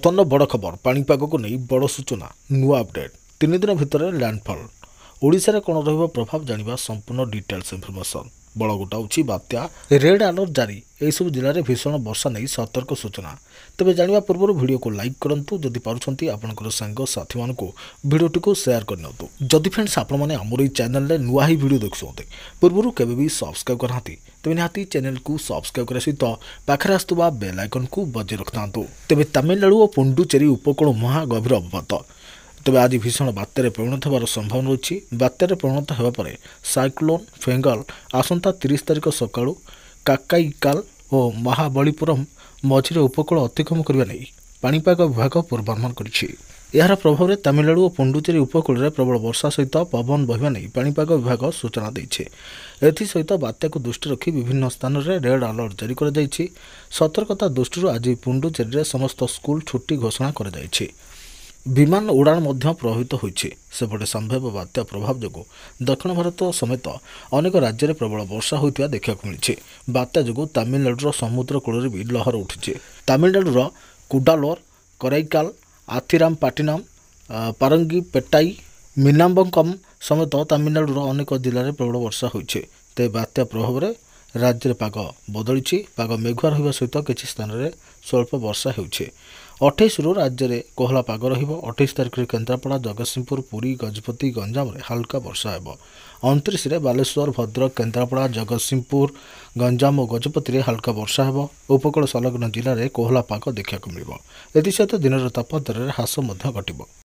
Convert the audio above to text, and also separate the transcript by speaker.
Speaker 1: बर्तमान बड़ खबर पाणीपाग को नहीं बड़ सूचना नुआ अपडेट 3 दिन भितर लैंडफॉल ओडिशा रे कौन रहिबो प्रभाव जानिबा संपूर्ण डिटेल्स इनफॉरमेशन बड़ गोटाउछि बात्या रेड अलर्ट जारी एसबू जिले में भीषण वर्षा नहीं सतर्क सूचना तेज जाना पूर्व वीडियो को लाइक करूँ जदि पार्टी आपंकर सांग साथी मान भिडटी को सेयार करनी जदि फ्रेंड्स आपने आमर चैनल नुआ ही वीडियो देखुं पूर्व केवे भी सब्सक्राइब करना तेज निहाती चैनल को सब्सक्राइब करने सहित पाखे आसुवा बेल आइकन को बजाय रखता तेज तमिलनाडु और पुंडुचेरी उपकूल महागभीर अवगत तेज आज भीषण बात्यारे परिणत होवार संभावना रही बात्यारे परिणत होगापर साइक्लोन फेंगल आसंता 30 तारिख सकाळु काकाईकाल और महाबलीपुरम मझिरे उपकूल अतिक्रम करने नहीं पाणीपाग विभाग पूर्वानुमान करिछि। यार प्रभाव में तमिलनाडु और पुंडुचेरी उपकूल में प्रबल वर्षा सहित पवन बहिबा नहीं पाणीपाग विभाग सूचना देइछे। एथिसहित बात्या को दृष्टि रखी विभिन्न स्थान में रेड अलर्ट जारी कर जाइछि। सतर्कता दृष्टि आज पुंडुचेरी में समस्त स्कूल छुट्टी घोषणा कर जाइछि। विमान उड़ान मध्य प्रभावित होइछि। सेपटे संभाव्य बात्या प्रभाव जोगु दक्षिण भारत समेत अनेक राज्य में प्रबल वर्षा होइतिबा देखा मिली। बात्या जोगु तमिलनाडुर समुद्र कूल भी लहर उठिछि। तमिलनाडुर कुडालोर कराईकाल आथिराम पाटिनाम पारंगी पेटाई मीनाम्बकम समेत तमिलनाडुर अनेक जिले में प्रबल वर्षा होइछि। ते बात्या प्रभाव में राज्य में पाग बदली पाग मेघुआ रहा सहित किसी स्थान में स्वल्प वर्षा होइछि। 28 रु राज्य में कोहला पाग रहिबो। 28 तारिख में केन्द्रापड़ा जगतसिंहपुर पुरी गजपति गंजाम में हल्का वर्षा हेबो। 29 रे बालेश्वर भद्रक केन्द्रापड़ा जगतसिंहपुर गंजाम और गजपति में हल्का वर्षा हेबो। उपकूल संलग्न जिले में कोहला पाग देखा मिलिबो। एथिसहित दिन तापमात्रा ह्रास घटिबो।